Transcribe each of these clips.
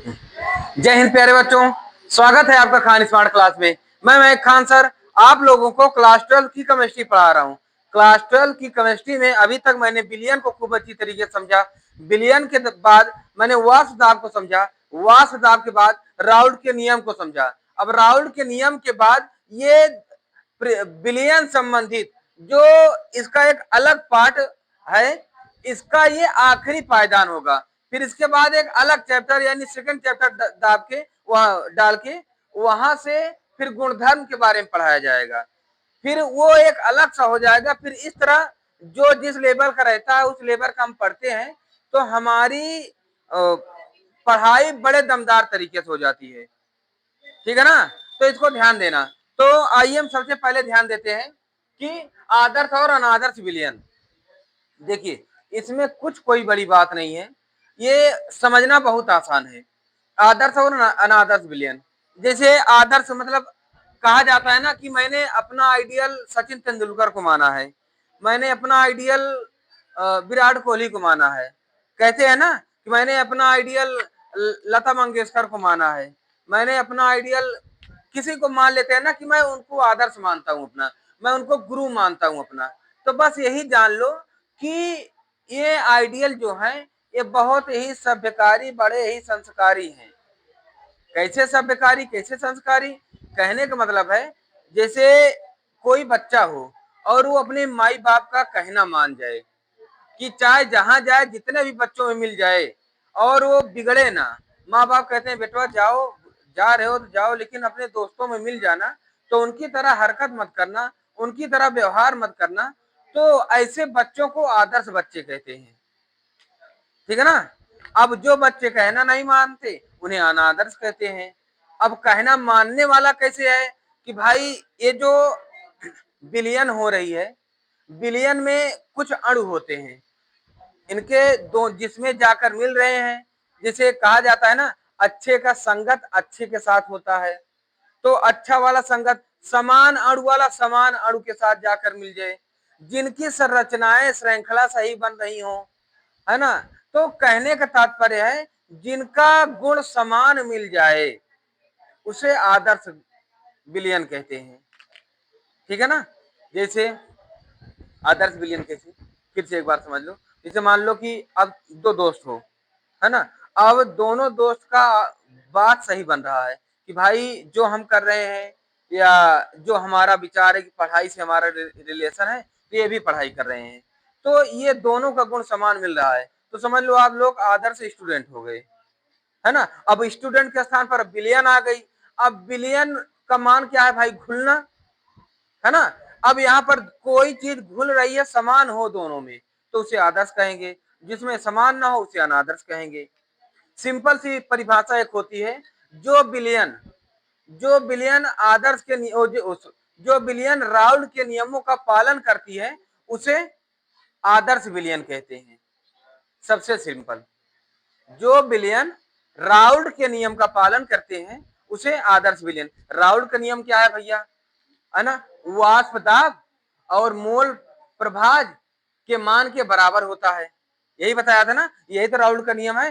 जय हिंद प्यारे बच्चों, स्वागत है आपका खान स्मार्ट क्लास में। मैं महक खान सर आप लोगों को क्लास 12 की केमिस्ट्री पढ़ा रहा हूँ। क्लास 12 की केमिस्ट्री में अभी तक मैंने बिलियन को खूब अच्छी तरीके से समझा। बिलियन के बाद मैंने वाष्प दाब को समझा। वाष्प दाब के बाद राउल्ट के नियम को समझा। अब राउल्ट के नियम के बाद ये बिलियन संबंधित जो इसका एक अलग पार्ट है, इसका ये आखिरी पायदान होगा। फिर इसके बाद एक अलग चैप्टर यानी सेकंड चैप्टर दाब के वहां डाल के वहां से फिर गुणधर्म के बारे में पढ़ाया जाएगा। फिर वो एक अलग सा हो जाएगा। फिर इस तरह जो जिस लेवल का रहता है उस लेवल का हम पढ़ते हैं तो हमारी पढ़ाई बड़े दमदार तरीके से हो जाती है। ठीक है ना, तो इसको ध्यान देना। तो आइए हम सबसे पहले ध्यान देते हैं कि आदर्श और अनादर्श विलयन। देखिए, इसमें कुछ कोई बड़ी बात नहीं है, ये समझना बहुत आसान है। आदर्श और अनादर्श विलयन, जैसे आदर्श मतलब कहा जाता है ना कि मैंने अपना आइडियल सचिन तेंदुलकर को माना है, मैंने अपना आइडियल विराट कोहली को माना है। कहते हैं ना कि मैंने अपना आइडियल लता मंगेशकर को माना है, मैंने अपना आइडियल किसी को मान लेते हैं ना कि मैं उनको आदर्श मानता हूं अपना, मैं उनको गुरु मानता हूं अपना। तो बस यही जान लो कि ये आइडियल जो है ये बहुत ही सभ्यकारी, बड़े ही संस्कारी हैं। कैसे सभ्यकारी, कैसे संस्कारी, कहने का मतलब है जैसे कोई बच्चा हो और वो अपने माई बाप का कहना मान जाए कि चाहे जहां जाए जितने भी बच्चों में मिल जाए और वो बिगड़े ना। माँ बाप कहते हैं बेटवा जाओ, जा रहे हो तो जाओ लेकिन अपने दोस्तों में मिल जाना, तो उनकी तरह हरकत मत करना, उनकी तरह व्यवहार मत करना। तो ऐसे बच्चों को आदर्श बच्चे कहते हैं। ठीक है ना। अब जो बच्चे कहना नहीं मानते उन्हें अनादर्श कहते हैं। अब कहना मानने वाला कैसे है कि भाई ये जो बिलियन हो रही है, बिलियन में कुछ अणु होते हैं, इनके दो जिसमें जाकर मिल रहे हैं। जैसे कहा जाता है ना, अच्छे का संगत अच्छे के साथ होता है। तो अच्छा वाला संगत समान अणु वाला समान अणु के साथ जाकर मिल जाए, जिनकी संरचनाएं श्रृंखला सही बन रही हो, है ना। तो कहने का तात्पर्य है जिनका गुण समान मिल जाए उसे आदर्श विलयन कहते हैं। ठीक है ना। जैसे आदर्श विलयन कैसे, फिर से एक बार समझ लो। जैसे मान लो कि अब दो दोस्त हो, है ना। अब दोनों दोस्त का बात सही बन रहा है कि भाई जो हम कर रहे हैं या जो हमारा विचार है कि पढ़ाई से हमारा रिलेशन है, तो ये भी पढ़ाई कर रहे हैं, तो ये दोनों का गुण समान मिल रहा है, तो समझ लो आप लोग आदर्श स्टूडेंट हो गए, है ना। अब स्टूडेंट के स्थान पर बिलियन आ गई। अब बिलियन का मान क्या है भाई, घुलना, है ना। अब यहाँ पर कोई चीज घुल रही है, समान हो दोनों में, तो उसे आदर्श कहेंगे, जिसमें समान ना हो उसे अनादर्श कहेंगे। सिंपल सी परिभाषा एक होती है, जो बिलियन जो बिलियन आदर्श के जो बिलियन राउल्ट के नियमों का पालन करती है उसे आदर्श बिलियन कहते हैं। सबसे सिंपल, जो बिलियन राउल्ट के नियम का पालन करते हैं उसे आदर्श बिलियन। राउल्ट का नियम क्या है भैया, है ना, वाष्प दाब और मोल प्रभाज के मान के बराबर होता है, यही बताया था ना, यही तो राउल्ट का नियम है।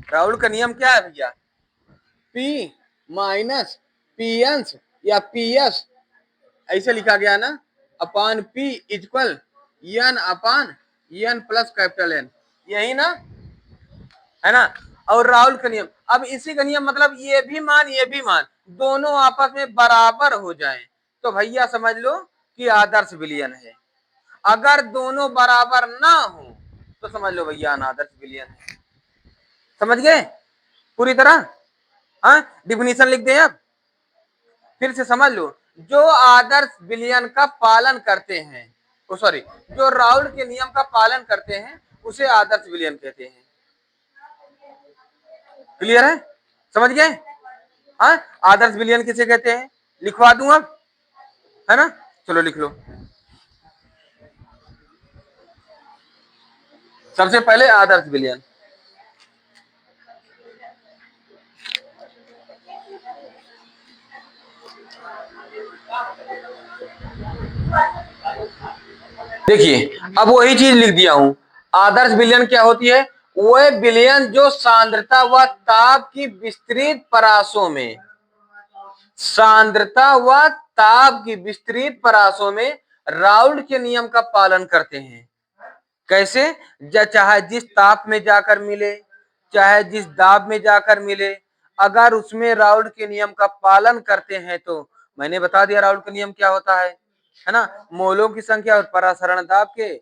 राउल्ट का नियम क्या है भैया, P माइनस पी अंश या पी एस, ऐसे लिखा गया ना, अपान P इक्वल एन अपान एन प्लस कैपिटल एन, यही ना, है ना। और राउल्ट का नियम, अब इसी का नियम मतलब ये भी मान दोनों आपस में बराबर हो जाएं तो भैया समझ लो कि आदर्श विलयन है। अगर दोनों बराबर ना हो तो समझ लो भैया अनादर्श विलयन है। समझ गए पूरी तरह। हाँ, डिफिनीशन लिख दें। अब फिर से समझ लो, जो आदर्श विलयन का पालन करते हैं, सॉरी, जो राउल्ट के नियम का पालन करते हैं उसे आदर्श विलयन कहते हैं। क्लियर है, समझ गए। हाँ, आदर्श विलयन किसे कहते हैं लिखवा दूं अब, है ना, चलो लिख लो। सबसे पहले आदर्श विलयन, देखिए अब वही चीज लिख दिया हूं। आदर्श विलयन क्या होती है, वह विलयन जो सांद्रता व ताप की विस्तृत परासों में, सांद्रता व ताप की विस्तृत परासों में राउल्ट के नियम का पालन करते हैं। कैसे? चाहे जिस ताप में जाकर मिले, चाहे जिस दाब में जाकर मिले, अगर उसमें राउल्ट के नियम का पालन करते हैं तो मैंने बता दिया राउल्ट का नियम क्या होता है ना, मोलों की संख्या और परासरण दाब के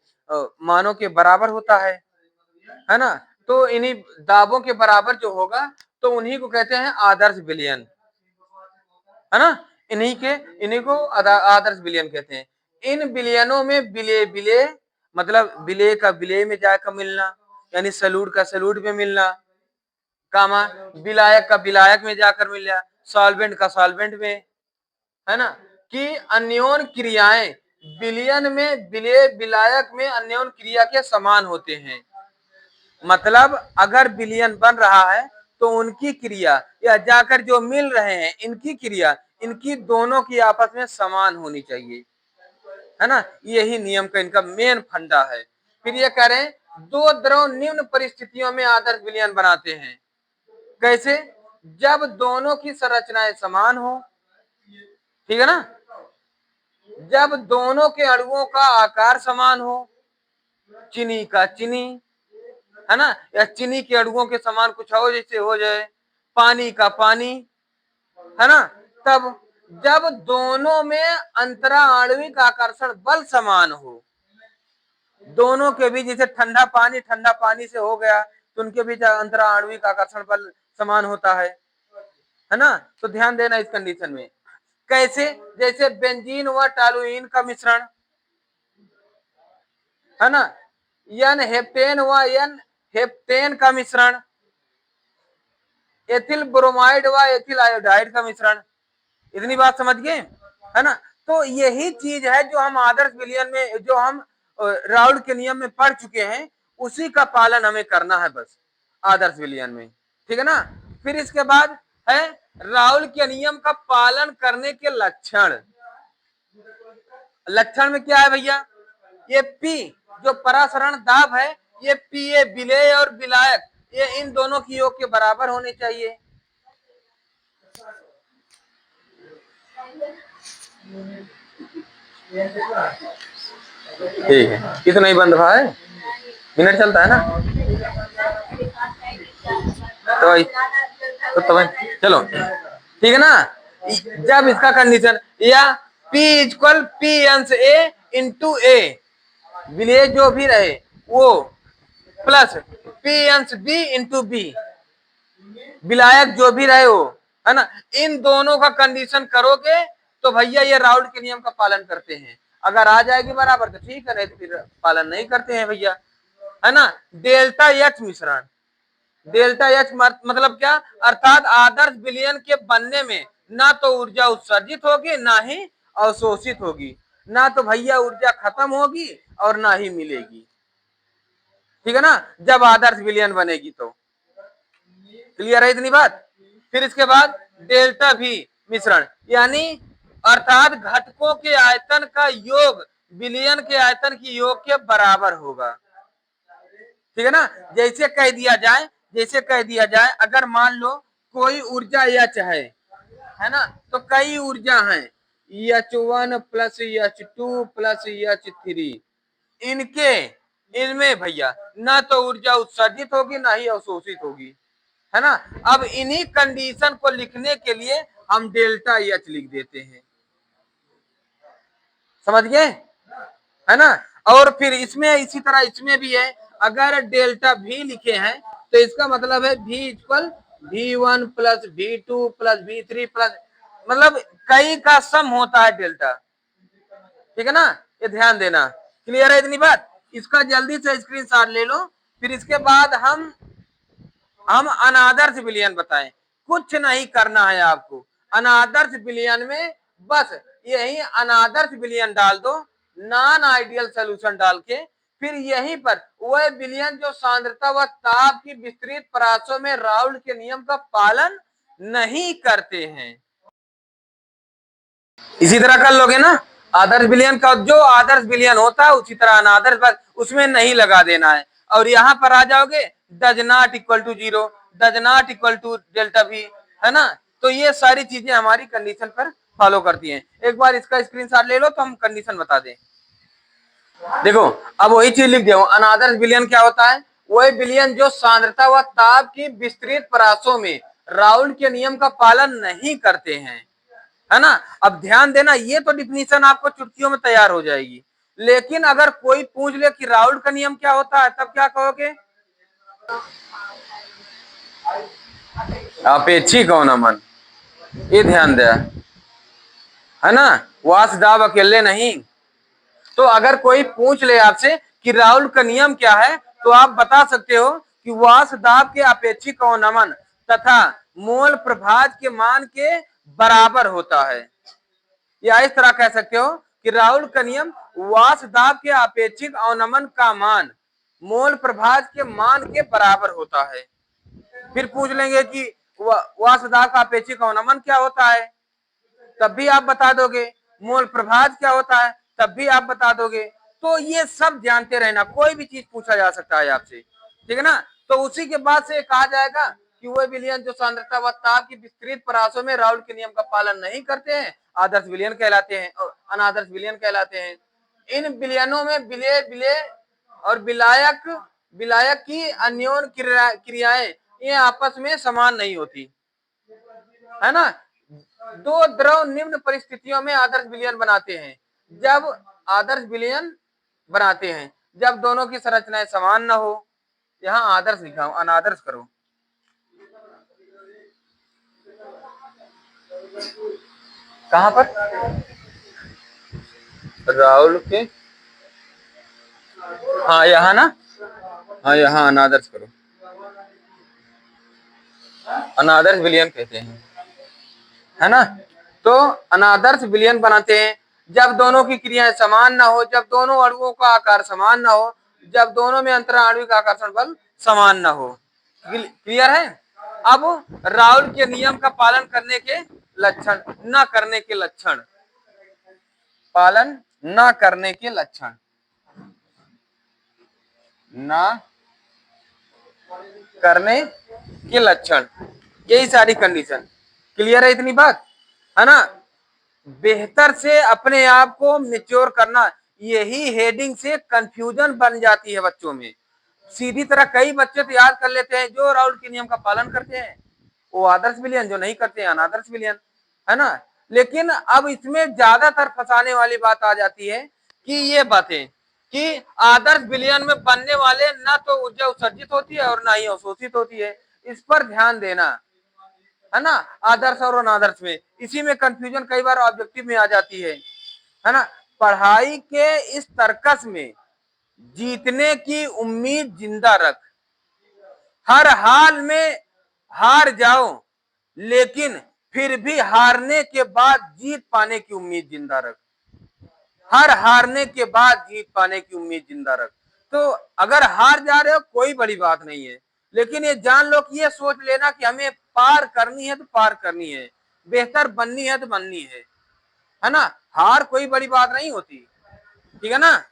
मानों के बराबर होता है ना। तो इन्हीं दाबों के बराबर जो होगा तो उन्हीं को कहते हैं आदर्श विलयन, है ना। इन्हीं को आदर्श विलयन कहते हैं। इन विलयनों में विलेय मतलब विलेय का विलेय में जाकर मिलना, यानी सलूट का सलूट में मिलना, कामा विलायक का विलायक में जाकर मिल जाए, सॉल्वेंट का सॉल्वेंट में, है ना। कि अन्योन क्रियाएं विलयन में विलेय विलायक में अन्योन क्रिया के समान होते हैं। मतलब अगर विलयन बन रहा है तो उनकी क्रिया या जाकर जो मिल रहे हैं इनकी क्रिया, इनकी दोनों की आपस में समान होनी चाहिए, है ना। यही नियम का इनका मेन फंडा है। फिर ये कह रहे हैं दो द्रव निम्न परिस्थितियों में आदर्श विलयन बनाते हैं। कैसे? जब दोनों की संरचनाएं समान हो, ठीक है ना, जब दोनों के अणुओं का आकार समान हो, चीनी का चीनी, है ना, या चीनी के अणुओं के समान कुछ हो जैसे हो जाए, पानी का पानी, है ना। तब जब दोनों में अंतरा आणविक आकर्षण बल समान हो, दोनों के बीच जैसे ठंडा पानी से हो गया तो उनके बीच अंतरा आणविक आकर्षण बल समान होता है ना। तो ध्यान देना इस कंडीशन में। कैसे? जैसे बेंजीन व टॉलुइन का मिश्रण, है ना, एन हेप्टेन व एन हेप्टेन का मिश्रण, एथिल ब्रोमाइड व एथिल आयोडाइड का मिश्रण। इतनी बात समझ गए, है ना। तो यही चीज है जो हम आदर्श विलयन में, जो हम राउल्ट के नियम में पढ़ चुके हैं, उसी का पालन हमें करना है बस आदर्श विलयन में, ठीक है ना। फिर इसके बाद है राउल्ट के नियम का पालन करने के लक्षण। लक्षण में क्या है भैया? ये पी जो परासरण दाब है, ये पी ए विलेय और विलायक, ये इन दोनों की योग के बराबर होने चाहिए। ठीक है, कितना ही बंद रहा है, मिनट चलता है ना, तो चलो ठीक है ना। जब इसका कंडीशन या P इक्वल पी अंश ए इंटू ए, विलेय जो भी रहे वो, प्लस पी अंश बी इंटू बी, विलायक जो भी रहे वो, है ना। इन दोनों का कंडीशन करोगे तो भैया ये राउल्ट के नियम का पालन करते हैं। अगर आ जाएगी बराबर तो ठीक है, नहीं तो फिर पालन नहीं करते हैं भैया, है ना। डेल्टा एच मिश्रण, डेल्टा एच मतलब क्या? अर्थात आदर्श विलयन के बनने में ना तो ऊर्जा उत्सर्जित होगी ना ही अवशोषित होगी, ना तो भैया ऊर्जा खत्म होगी और ना ही मिलेगी, ठीक है ना, जब आदर्श विलयन बनेगी तो। क्लियर है इतनी बात? फिर इसके बाद डेल्टा भी मिश्रण, यानी अर्थात घटकों के आयतन का योग विलयन के आयतन की योग के बराबर होगा, ठीक है ना। जैसे कह दिया जाए अगर मान लो कोई ऊर्जा एच है ना, तो कई ऊर्जा है H1 plus H2 plus H3, इनके इनमें भैया ना तो ऊर्जा उत्सर्जित होगी ना ही अवशोषित होगी, है ना। अब इन्हीं कंडीशन को लिखने के लिए हम डेल्टा एच लिख देते हैं, समझ गए, है ना। और फिर इसमें इसी तरह इसमें भी है, अगर डेल्टा भी लिखे हैं तो इसका मतलब है V equal V1 plus V2 plus V3 plus, मतलब कई का सम होता है डेल्टा, ठीक है ना। ये ध्यान देना। क्लियर है इतनी बात? इसका जल्दी से स्क्रीनशॉट ले लो। फिर इसके बाद हम अनादर्श विलयन बताएं। कुछ नहीं करना है आपको अनादर्श विलयन में, बस यही अनादर्श विलयन डाल दो, नॉन आइडियल सोल्यूशन डाल के, फिर यहीं पर वह विलयन जो सांद्रता व ताप की विस्तृत परासों में राउल्ट के नियम का पालन नहीं करते हैं, इसी तरह कर लोगे ना। आदर्श विलयन का जो आदर्श विलयन होता है उसी तरह अनादर्श, बस उसमें नहीं लगा देना है। और यहाँ पर आ जाओगे does not equal to 0, does not equal to delta V, है ना। तो ये सारी चीजें हमारी कंडीशन पर फॉलो करती हैं। एक बार इसका स्क्रीनशॉट ले लो तो हम कंडीशन बता दें। देखो अब वही चीज लिख दिया, अनादर्श विलयन क्या होता है? वही विलयन जो सांद्रता व ताप की विस्तृत परासों में राउल्ट के नियम का पालन नहीं करते हैं, है ना। अब ध्यान देना, ये तो डिफिनीशन आपको चुटकियों में तैयार हो जाएगी, लेकिन अगर कोई पूछ ले कि राउल्ट का नियम क्या होता है, तब क्या कहोगे? अपेक्षिक अवनमन, ये ध्यान दे, है ना, वाष्प दाब अकेले नहीं। तो अगर कोई पूछ ले आपसे कि राउल्ट का नियम क्या है, तो आप बता सकते हो कि वाष्प दाब के अपेक्षिक अवनमन तथा मोल प्रभाज के मान के बराबर होता है, या इस तरह कह सकते हो कि राउल्ट का नियम वाष्प दाब के अपेक्षिक अवनमन का मान मोल प्रभाज के मान के बराबर होता है। फिर पूछ लेंगे कि वाष्प दाब का अपेक्षिक अवनमन क्या होता है, तब भी आप बता दोगे। मोल प्रभाज क्या होता है, तब भी आप बता दोगे। तो ये सब जानते रहना, कोई भी चीज पूछा जा सकता है आपसे, ठीक है ना। तो उसी के बाद से कहा जाएगा कि वो विलयन जो सांद्रता व ताप की विस्तृत परासों में राउल्ट के नियम का पालन नहीं करते हैं, आदर्श विलयन कहलाते हैं और अनादर्श विलयन कहलाते हैं। इन विलयनों में विलय विलय और विलायक विलायक की अन्योन क्रियाएं ये आपस में समान नहीं होती, है ना। दो द्रव निम्न परिस्थितियों में आदर्श विलयन बनाते हैं, जब आदर्श विलयन बनाते हैं जब दोनों की संरचनाएं समान न हो। यहाँ आदर्श लिखा हूं, अनादर्श करो। कहां पर? राहुल के, हाँ यहाँ ना, हाँ यहाँ अनादर्श करो, अनादर्श विलयन कहते हैं, है ना। तो अनादर्श विलयन बनाते हैं जब दोनों की क्रियाएं समान ना हो, जब दोनों अणुओं का आकार समान ना हो, जब दोनों में अंतरा आणविक आकर्षण बल समान ना हो। क्लियर है? अब राउल्ट के नियम का पालन करने के लक्षण, न करने के लक्षण, पालन न करने के लक्षण, न करने के लक्षण, यही सारी कंडीशन। क्लियर है इतनी बात, है ना। बेहतर से अपने आप को मेच्योर करना, यही हेडिंग से कंफ्यूजन बन जाती है बच्चों में। सीधी तरह कई बच्चे तो याद कर लेते हैं, जो राउल्ट के नियम का पालन करते हैं वो आदर्श विलयन, जो नहीं करते हैं अनादर्श विलयन, है ना। लेकिन अब इसमें ज्यादातर फंसाने वाली बात आ जाती है कि ये बातें कि आदर्श विलयन में बनने वाले ना तो ऊर्जा उत्सर्जित होती है और ना ही अवशोषित होती है। इस पर ध्यान देना, है ना। आदर्श और अनादर्श में इसी में कंफ्यूजन कई बार ऑब्जेक्टिव में आ जाती है ना। पढ़ाई के इस तर्कस में जीतने की उम्मीद जिंदा रख, हर हाल में हार जाओ लेकिन फिर भी हारने के बाद जीत पाने की उम्मीद जिंदा रख, हर हारने के बाद जीत पाने की उम्मीद जिंदा रख। तो अगर हार जा रहे हो कोई बड़ी बात नहीं है, लेकिन ये जान लो कि ये सोच लेना कि हमें पार करनी है तो पार करनी है, बेहतर बननी है तो बननी है ना। हार कोई बड़ी बात नहीं होती, ठीक है ना।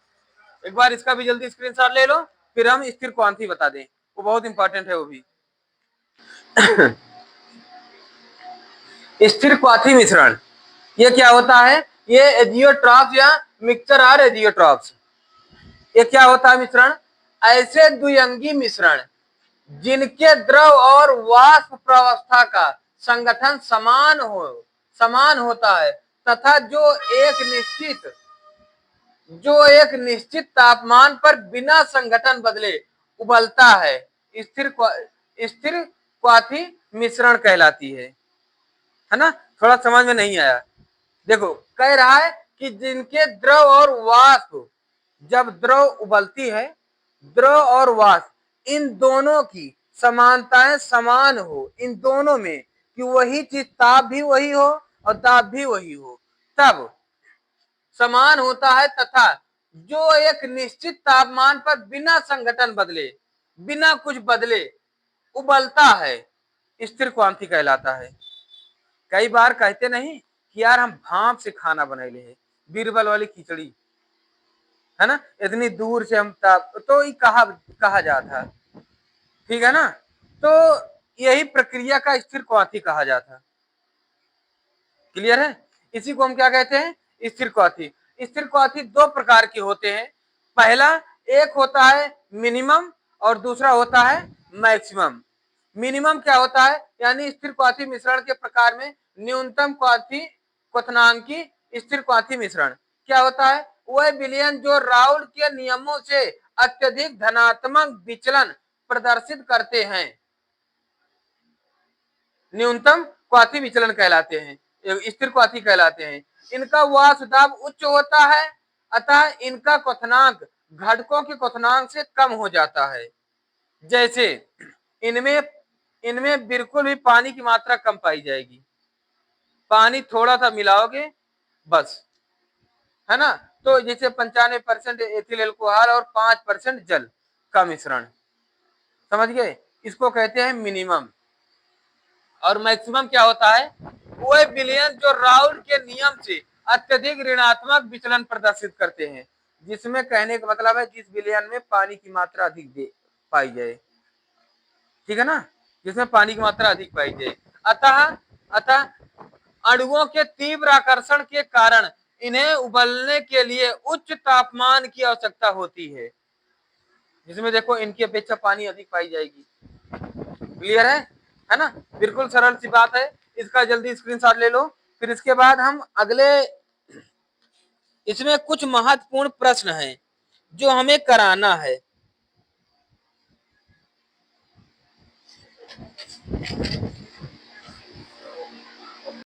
एक बार इसका भी जल्दी स्क्रीनशॉट ले लो, फिर हम स्थिर क्वांटी बता दें, वो बहुत इंपॉर्टेंट है वो भी। स्थिर क्वाथी मिश्रण ये क्या होता है? ये एजियोट्रॉप्स या मिक्सचर आर एजियोट्रॉप्स, ये क्या होता है मिश्रण? ऐसे द्विअंगी मिश्रण जिनके द्रव और वाष्प प्रावस्था का संगठन समान होता है तथा जो एक निश्चित तापमान पर बिना संगठन बदले उबलता है, स्थिर क्वाथी मिश्रण कहलाती है ना। थोड़ा समझ में नहीं आया? देखो कह रहा है कि जिनके द्रव और वाष्प, जब द्रव उबलती है, द्रव और वाष्प इन दोनों की समानताएं समान हो, इन दोनों में कि वही चीज ताप भी वही हो और दाब भी वही हो, तब समान होता है तथा जो एक निश्चित तापमान पर बिना संगठन बदले, बिना कुछ बदले उबलता है, स्थिर क्वांति कहलाता है। कई बार कहते नहीं कि यार हम भाप से खाना बनैले है, बीरबल वाली खिचड़ी, है ना, इतनी दूर से हम ताप, तो ये कहा जाता है, ठीक है ना। तो यही प्रक्रिया का स्थिर क्वाथी कहा जाता है। क्लियर है। इसी को हम क्या कहते हैं, स्थिर क्वाथी। स्थिर क्वाथी दो प्रकार के होते हैं। पहला एक होता है मिनिमम और दूसरा होता है मैक्सिमम। मिनिमम क्या होता है, यानी स्थिर क्वाथी मिश्रण के प्रकार में न्यूनतम क्वाथी क्वथनांकी स्थिर क्वाथी मिश्रण क्या होता है, वह विलयन जो राउल के नियमों से अत्यधिक धनात्मक विचलन प्रदर्शित करते हैं, न्यूनतम क्वाथी विचलन कहलाते हैं, स्थिर क्वाथी कहलाते हैं। इनका वाष्प दाब उच्च होता है, अतः इनका क्वथनांक घटकों के क्वथनांक से कम हो जाता है। जैसे इनमें इनमें बिल्कुल भी पानी की मात्रा कम पाई जाएगी, पानी थोड़ा सा मिलाओगे बस, है ना। तो जैसे 95% एथिल एल्कोहल और 5% जल का मिश्रण, समझ गए, इसको कहते हैं मिनिमम। और मैक्सिमम क्या होता है, वह विलयन जो राउल के नियम से अत्यधिक ऋणात्मक विचलन प्रदर्शित करते हैं, जिसमें कहने का मतलब है जिस विलयन में पानी की मात्रा अधिक पाई जाए, ठीक है ना, जिसमें पानी की मात्रा अधिक पाई जाए। अतः अतः अणुओं के तीव्र आकर्षण के कारण इन्हें उबलने के लिए उच्च तापमान की आवश्यकता होती है, जिसमें देखो इनकी अपेक्षा पानी अधिक पाई जाएगी। क्लियर है ना, बिल्कुल सरल सी बात है। इसका जल्दी स्क्रीनशॉट ले लो। फिर इसके बाद हम अगले, इसमें कुछ महत्वपूर्ण प्रश्न हैं जो हमें कराना है।